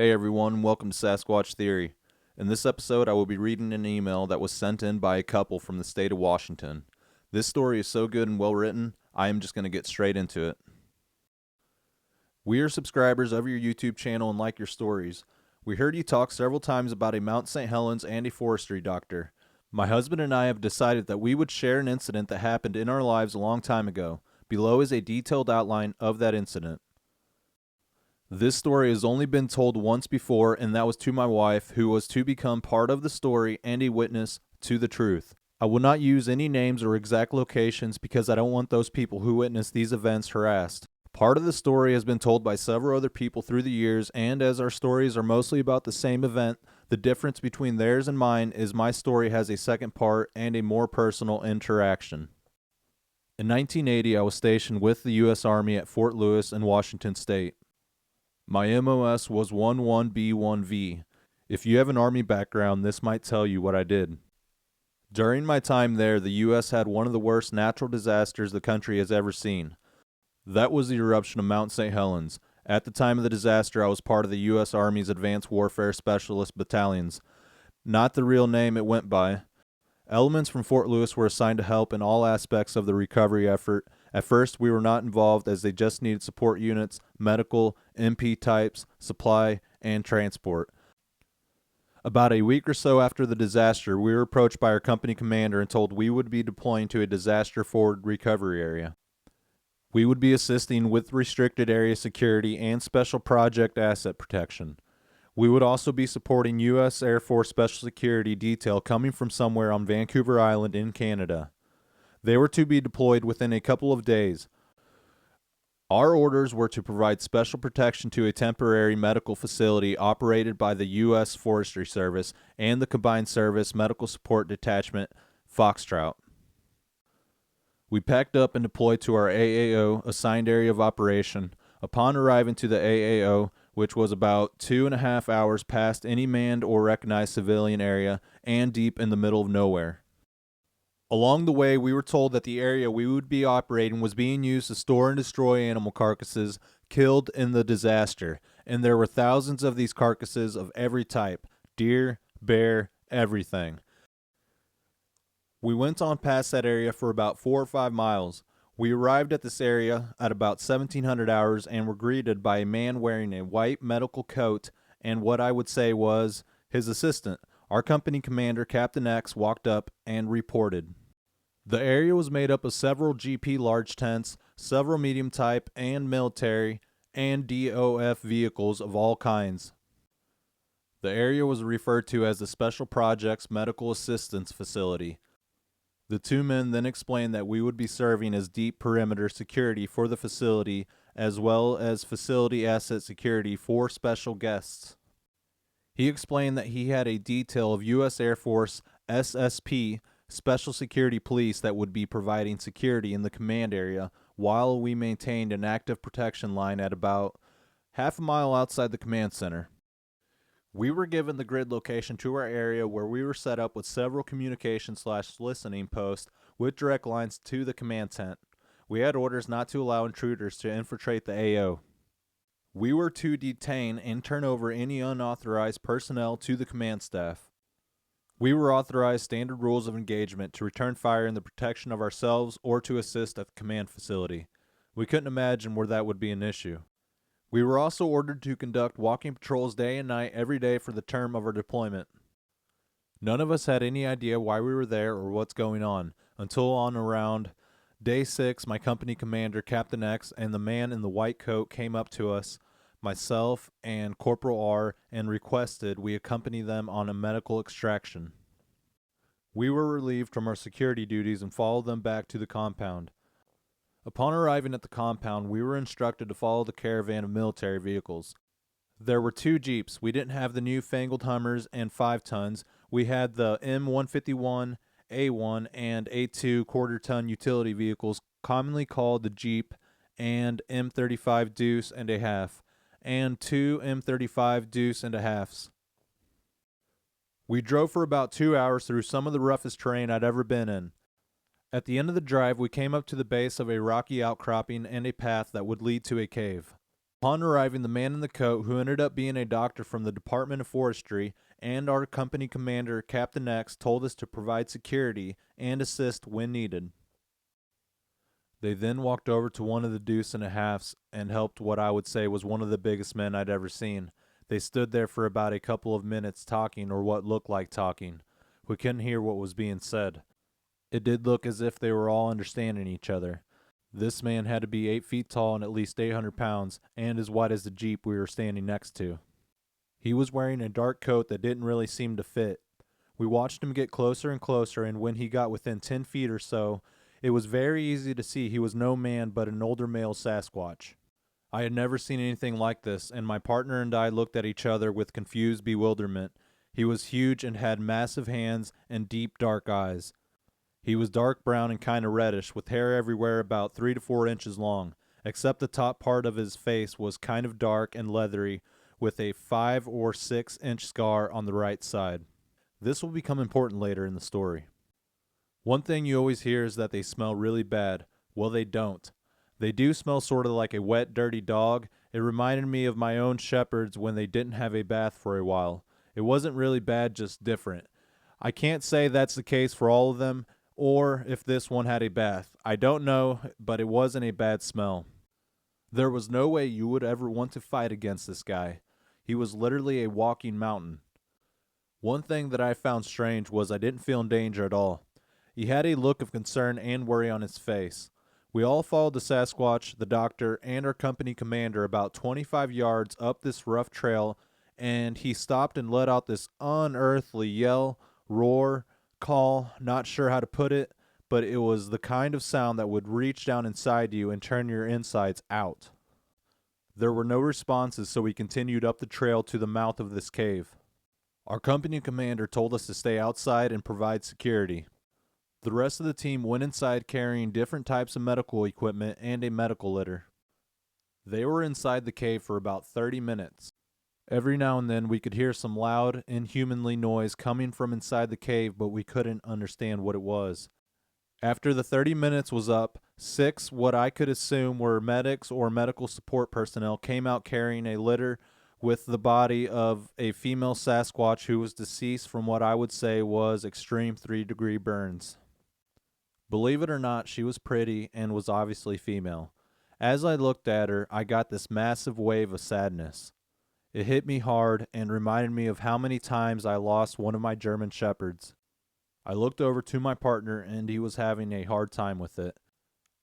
Hey everyone, welcome to Sasquatch Theory. In this episode, I will be reading an email that was sent in by a couple from the state of Washington. This story is so good and well written, I am just going to get straight into it. We are subscribers of your YouTube channel and like your stories. We heard you talk several times about a Mount St. Helens and a forestry doctor. My husband and I have decided that we would share an incident that happened in our lives a long time ago. Below is a detailed outline of that incident. This story has only been told once before, and that was to my wife, who was to become part of the story and a witness to the truth. I will not use any names or exact locations because I don't want those people who witnessed these events harassed. Part of the story has been told by several other people through the years, and as our stories are mostly about the same event, the difference between theirs and mine is my story has a second part and a more personal interaction. In 1980, I was stationed with the U.S. Army at Fort Lewis in Washington State. My MOS was 11B1V. If you have an Army background, this might tell you what I did. During my time there, the U.S. had one of the worst natural disasters the country has ever seen. That was the eruption of Mount St. Helens. At the time of the disaster, I was part of the U.S. Army's Advanced Warfare Specialist Battalions. Not the real name it went by. Elements from Fort Lewis were assigned to help in all aspects of the recovery effort. At first, we were not involved as they just needed support units, medical, MP types, supply, and transport. About a week or so after the disaster, we were approached by our company commander and told we would be deploying to a disaster-forward recovery area. We would be assisting with restricted area security and special project asset protection. We would also be supporting U.S. Air Force Special Security detail coming from somewhere on Vancouver Island in Canada. They were to be deployed within a couple of days. Our orders were to provide special protection to a temporary medical facility operated by the U.S. Forestry Service and the Combined Service Medical Support Detachment, Foxtrot. We packed up and deployed to our AAO, assigned area of operation. Upon arriving to the AAO, which was about 2.5 hours past any manned or recognized civilian area and deep in the middle of nowhere. Along the way, we were told that the area we would be operating was being used to store and destroy animal carcasses killed in the disaster, and there were thousands of these carcasses of every type, deer, bear, everything. We went on past that area for about 4 or 5 miles. We arrived at this area at about 1700 hours and were greeted by a man wearing a white medical coat and what I would say was his assistant. Our company commander, Captain X, walked up and reported. The area was made up of several GP large tents, several medium type and military, and DOF vehicles of all kinds. The area was referred to as the Special Projects Medical Assistance Facility. The two men then explained that we would be serving as deep perimeter security for the facility as well as facility asset security for special guests. He explained that he had a detail of U.S. Air Force SSP, Special Security Police, that would be providing security in the command area while we maintained an active protection line at about half a mile outside the command center. We were given the grid location to our area where we were set up with several communication/listening posts with direct lines to the command tent. We had orders not to allow intruders to infiltrate the AO. We were to detain and turn over any unauthorized personnel to the command staff. We were authorized standard rules of engagement to return fire in the protection of ourselves or to assist at the command facility. We couldn't imagine where that would be an issue. We were also ordered to conduct walking patrols day and night every day for the term of our deployment. None of us had any idea why we were there or what's going on, until on around Day 6, my company commander, Captain X, and the man in the white coat came up to us, myself and Corporal R, and requested we accompany them on a medical extraction. We were relieved from our security duties and followed them back to the compound. Upon arriving at the compound, we were instructed to follow the caravan of military vehicles. There were 2 Jeeps. We didn't have the newfangled Hummers and 5 tons. We had the M151, A1, and A2 quarter-ton utility vehicles, commonly called the Jeep, and M35 Deuce and a half, and 2 M35 Deuce and a halves. We drove for about 2 hours through some of the roughest terrain I'd ever been in. At the end of the drive, we came up to the base of a rocky outcropping and a path that would lead to a cave. Upon arriving, the man in the coat, who ended up being a doctor from the Department of Forestry, and our company commander, Captain X, told us to provide security and assist when needed. They then walked over to one of the deuce and a halves and helped what I would say was one of the biggest men I'd ever seen. They stood there for about a couple of minutes talking, or what looked like talking. We couldn't hear what was being said. It did look as if they were all understanding each other. This man had to be 8 feet tall and at least 800 pounds, and as wide as the Jeep we were standing next to. He was wearing a dark coat that didn't really seem to fit. We watched him get closer and closer, and when he got within 10 feet or so, it was very easy to see he was no man but an older male Sasquatch. I had never seen anything like this, and my partner and I looked at each other with confused bewilderment. He was huge and had massive hands and deep dark eyes. He was dark brown and kind of reddish, with hair everywhere about 3 to 4 inches long, except the top part of his face was kind of dark and leathery, with a 5 or 6 inch scar on the right side. This will become important later in the story. One thing you always hear is that they smell really bad. Well, they don't. They do smell sort of like a wet, dirty dog. It reminded me of my own shepherds when they didn't have a bath for a while. It wasn't really bad, just different. I can't say that's the case for all of them, or if this one had a bath. I don't know, but it wasn't a bad smell. There was no way you would ever want to fight against this guy. He was literally a walking mountain. One thing that I found strange was I didn't feel in danger at all. He had a look of concern and worry on his face. We all followed the Sasquatch, the doctor, and our company commander about 25 yards up this rough trail, and he stopped and let out this unearthly yell, roar, call, not sure how to put it, but it was the kind of sound that would reach down inside you and turn your insides out. There were no responses, so we continued up the trail to the mouth of this cave. Our company commander told us to stay outside and provide security. The rest of the team went inside carrying different types of medical equipment and a medical litter. They were inside the cave for about 30 minutes. Every now and then we could hear some loud, inhumanly noise coming from inside the cave, but we couldn't understand what it was. After the 30 minutes was up, 6 what I could assume were medics or medical support personnel came out carrying a litter with the body of a female Sasquatch who was deceased from what I would say was extreme 3-degree burns. Believe it or not, she was pretty and was obviously female. As I looked at her, I got this massive wave of sadness. It hit me hard and reminded me of how many times I lost one of my German shepherds. I looked over to my partner and he was having a hard time with it.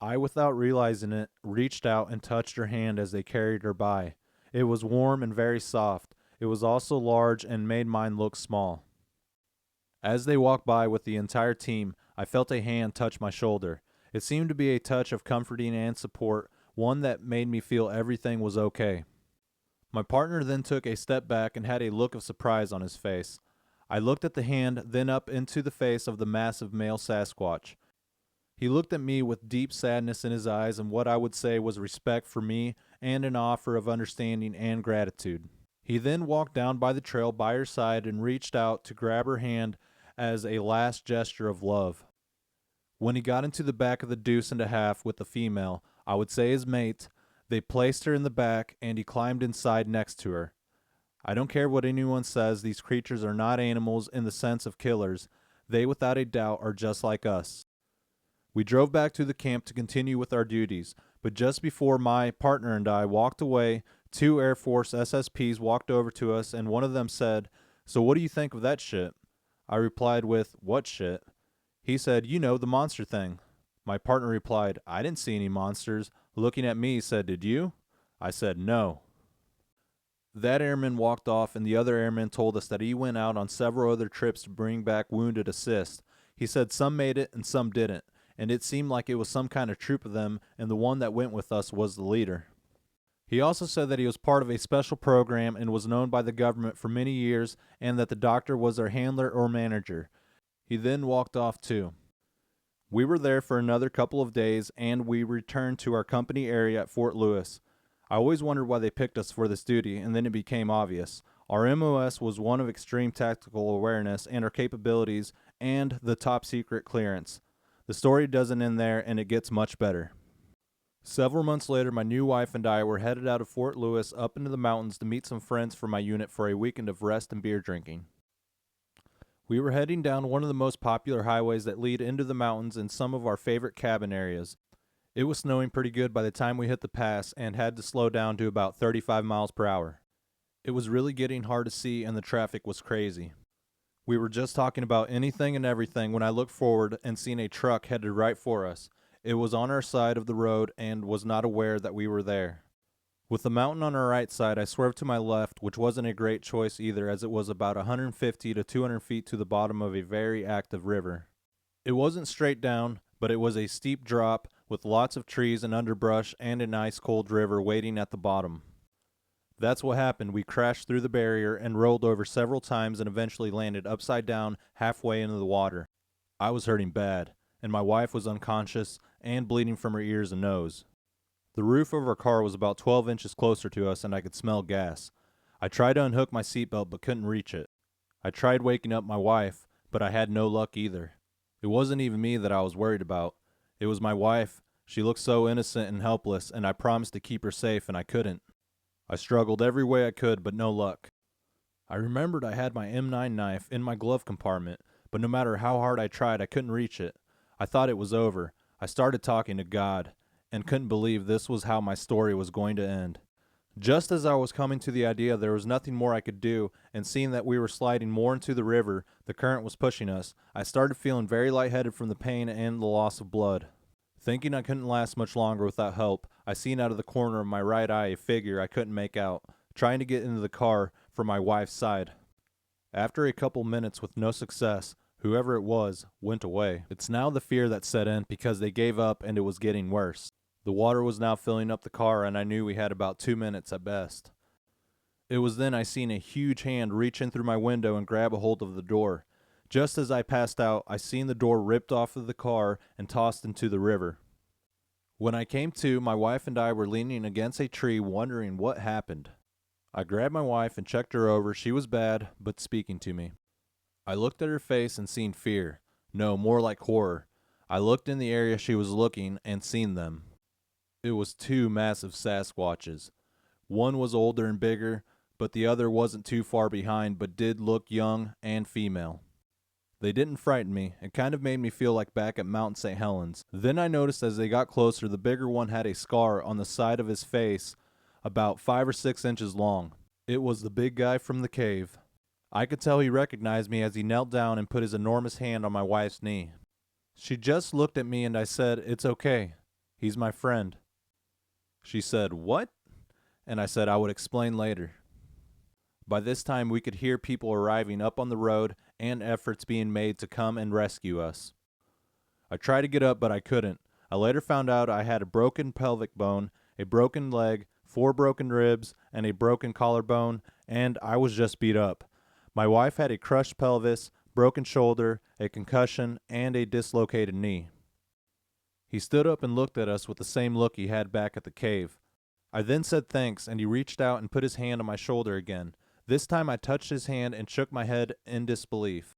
I, without realizing it, reached out and touched her hand as they carried her by. It was warm and very soft. It was also large and made mine look small. As they walked by with the entire team, I felt a hand touch my shoulder. It seemed to be a touch of comforting and support, one that made me feel everything was okay. My partner then took a step back and had a look of surprise on his face. I looked at the hand, then up into the face of the massive male Sasquatch. He looked at me with deep sadness in his eyes and what I would say was respect for me and an offer of understanding and gratitude. He then walked down by the trail by her side and reached out to grab her hand as a last gesture of love. When he got into the back of the deuce and a half with the female, I would say his mate, they placed her in the back and he climbed inside next to her. I don't care what anyone says, these creatures are not animals in the sense of killers. They without a doubt are just like us. We drove back to the camp to continue with our duties, but just before my partner and I walked away, 2 Air Force SSPs walked over to us and one of them said, "So what do you think of that shit?" I replied with, "What shit?" He said, "You know, the monster thing." My partner replied, "I didn't see any monsters." Looking at me, he said, "Did you?" I said, "No." That airman walked off and the other airman told us that he went out on several other trips to bring back wounded assist. He said some made it and some didn't, and it seemed like it was some kind of troop of them, and the one that went with us was the leader. He also said that he was part of a special program and was known by the government for many years and that the doctor was their handler or manager. He then walked off too. We were there for another couple of days and we returned to our company area at Fort Lewis. I always wondered why they picked us for this duty, and then it became obvious. Our MOS was one of extreme tactical awareness and our capabilities and the top secret clearance. The story doesn't end there and it gets much better. Several months later, my new wife and I were headed out of Fort Lewis up into the mountains to meet some friends from my unit for a weekend of rest and beer drinking. We were heading down one of the most popular highways that lead into the mountains in some of our favorite cabin areas. It was snowing pretty good by the time we hit the pass and had to slow down to about 35 miles per hour. It was really getting hard to see and the traffic was crazy. We were just talking about anything and everything when I looked forward and seen a truck headed right for us. It was on our side of the road and was not aware that we were there. With the mountain on our right side, I swerved to my left, which wasn't a great choice either as it was about 150 to 200 feet to the bottom of a very active river. It wasn't straight down, but it was a steep drop with lots of trees and underbrush and an ice-cold river waiting at the bottom. That's what happened. We crashed through the barrier and rolled over several times and eventually landed upside down halfway into the water. I was hurting bad, and my wife was unconscious and bleeding from her ears and nose. The roof of our car was about 12 inches closer to us and I could smell gas. I tried to unhook my seatbelt but couldn't reach it. I tried waking up my wife, but I had no luck either. It wasn't even me that I was worried about. It was my wife. She looked so innocent and helpless, and I promised to keep her safe, and I couldn't. I struggled every way I could, but no luck. I remembered I had my M9 knife in my glove compartment, but no matter how hard I tried, I couldn't reach it. I thought it was over. I started talking to God, and couldn't believe this was how my story was going to end. Just as I was coming to the idea there was nothing more I could do, and seeing that we were sliding more into the river, the current was pushing us, I started feeling very lightheaded from the pain and the loss of blood. Thinking I couldn't last much longer without help, I seen out of the corner of my right eye a figure I couldn't make out, trying to get into the car from my wife's side. After a couple minutes with no success, whoever it was went away. It's now the fear that set in because they gave up and it was getting worse. The water was now filling up the car and I knew we had about 2 minutes at best. It was then I seen a huge hand reach in through my window and grab a hold of the door. Just as I passed out, I seen the door ripped off of the car and tossed into the river. When I came to, my wife and I were leaning against a tree wondering what happened. I grabbed my wife and checked her over. She was bad, but speaking to me. I looked at her face and seen fear. No, more like horror. I looked in the area she was looking and seen them. It was 2 massive Sasquatches. One was older and bigger, but the other wasn't too far behind but did look young and female. They didn't frighten me. It kind of made me feel like back at Mount St. Helens. Then I noticed as they got closer, the bigger one had a scar on the side of his face about 5 or 6 inches long. It was the big guy from the cave. I could tell he recognized me as he knelt down and put his enormous hand on my wife's knee. She just looked at me and I said, "It's okay. He's my friend." She said, "What?" And I said I would explain later. By this time, we could hear people arriving up on the road and efforts being made to come and rescue us. I tried to get up, but I couldn't. I later found out I had a broken pelvic bone, a broken leg, 4 broken ribs, and a broken collarbone, and I was just beat up. My wife had a crushed pelvis, broken shoulder, a concussion, and a dislocated knee. He stood up and looked at us with the same look he had back at the cave. I then said thanks, and he reached out and put his hand on my shoulder again. This time I touched his hand and shook my head in disbelief.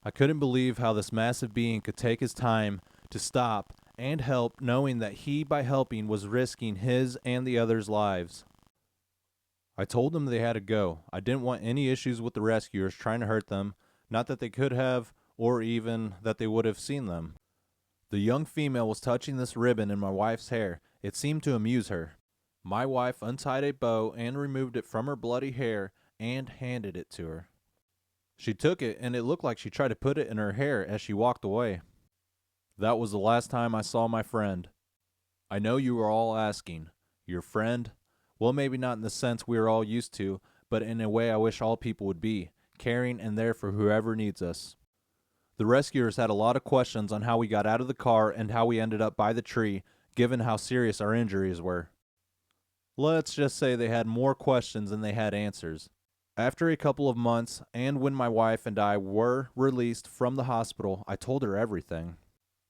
I couldn't believe how this massive being could take his time to stop and help, knowing that he, by helping, was risking his and the others' lives. I told them they had to go. I didn't want any issues with the rescuers trying to hurt them, not that they could have, or even that they would have seen them. The young female was touching this ribbon in my wife's hair. It seemed to amuse her. My wife untied a bow and removed it from her bloody hair and handed it to her. She took it, and it looked like she tried to put it in her hair as she walked away. That was the last time I saw my friend. I know you are all asking, your friend? Well, maybe not in the sense we are all used to, but in a way I wish all people would be, caring and there for whoever needs us. The rescuers had a lot of questions on how we got out of the car and how we ended up by the tree, given how serious our injuries were. Let's just say they had more questions than they had answers. After a couple of months, and when my wife and I were released from the hospital, I told her everything.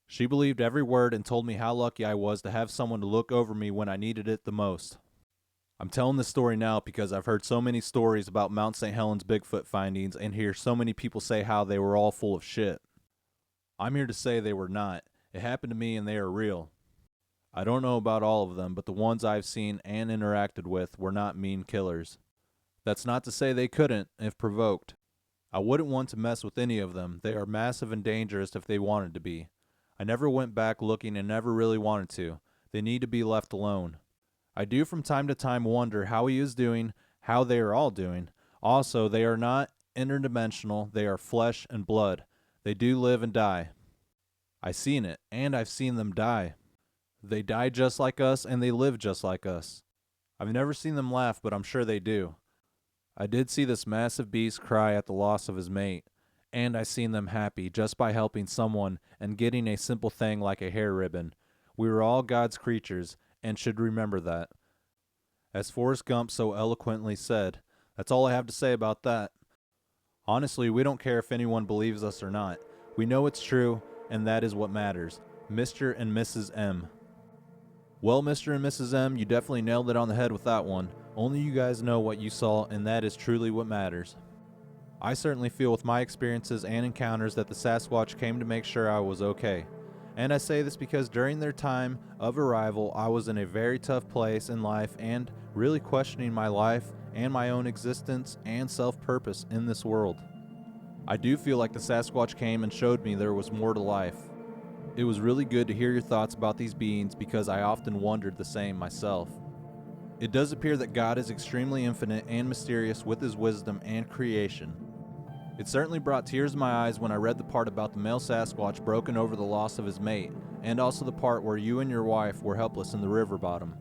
She believed every word and told me how lucky I was to have someone to look over me when I needed it the most. I'm telling this story now because I've heard so many stories about Mount St. Helens Bigfoot findings and hear so many people say how they were all full of shit. I'm here to say they were not. It happened to me and they are real. I don't know about all of them, but the ones I've seen and interacted with were not mean killers. That's not to say they couldn't, if provoked. I wouldn't want to mess with any of them. They are massive and dangerous if they wanted to be. I never went back looking and never really wanted to. They need to be left alone. I do from time to time wonder how he is doing, how they are all doing. Also, they are not interdimensional. They are flesh and blood. They do live and die. I've seen it, and I've seen them die. They die just like us, and they live just like us. I've never seen them laugh, but I'm sure they do. I did see this massive beast cry at the loss of his mate, and I seen them happy just by helping someone and getting a simple thing like a hair ribbon. We were all God's creatures, and should remember that. As Forrest Gump so eloquently said, that's all I have to say about that. Honestly, we don't care if anyone believes us or not. We know it's true, and that is what matters. Mr. and Mrs. M. Well, Mr. and Mrs. M, you definitely nailed it on the head with that one. Only you guys know what you saw, and that is truly what matters. I certainly feel with my experiences and encounters that the Sasquatch came to make sure I was okay. And I say this because during their time of arrival, I was in a very tough place in life and really questioning my life and my own existence and self-purpose in this world. I do feel like the Sasquatch came and showed me there was more to life. It was really good to hear your thoughts about these beings because I often wondered the same myself. It does appear that God is extremely infinite and mysterious with his wisdom and creation. It certainly brought tears to my eyes when I read the part about the male Sasquatch broken over the loss of his mate, and also the part where you and your wife were helpless in the river bottom.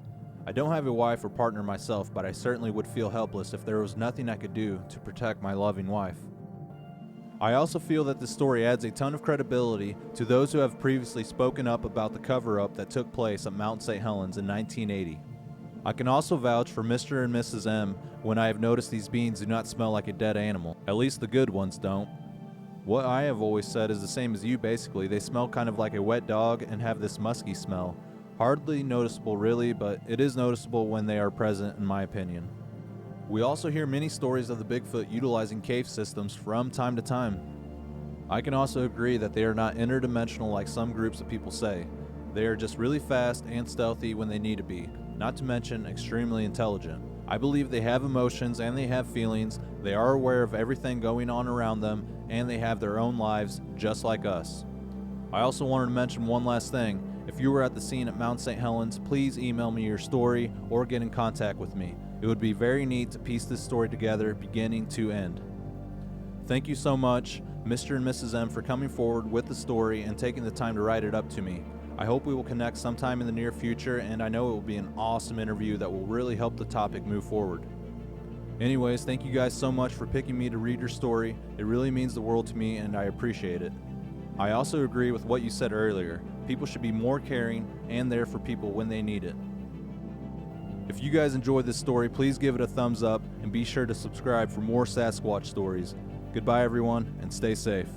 I don't have a wife or partner myself, but I certainly would feel helpless if there was nothing I could do to protect my loving wife. I also feel that this story adds a ton of credibility to those who have previously spoken up about the cover-up that took place at Mount St. Helens in 1980. I can also vouch for Mr. and Mrs. M when I have noticed these beings do not smell like a dead animal. At least the good ones don't. What I have always said is the same as you basically. They smell kind of like a wet dog and have this musky smell. Hardly noticeable really, but it is noticeable when they are present in my opinion. We also hear many stories of the Bigfoot utilizing cave systems from time to time. I can also agree that they are not interdimensional like some groups of people say. They are just really fast and stealthy when they need to be, not to mention extremely intelligent. I believe they have emotions and they have feelings, they are aware of everything going on around them, and they have their own lives just like us. I also wanted to mention one last thing. If you were at the scene at Mount St. Helens, please email me your story or get in contact with me. It would be very neat to piece this story together beginning to end. Thank you so much, Mr. and Mrs. M, for coming forward with the story and taking the time to write it up to me. I hope we will connect sometime in the near future, and I know it will be an awesome interview that will really help the topic move forward. Anyways, thank you guys so much for picking me to read your story. It really means the world to me and I appreciate it. I also agree with what you said earlier. People should be more caring and there for people when they need it. If you guys enjoyed this story, please give it a thumbs up and be sure to subscribe for more Sasquatch stories. Goodbye everyone, and stay safe.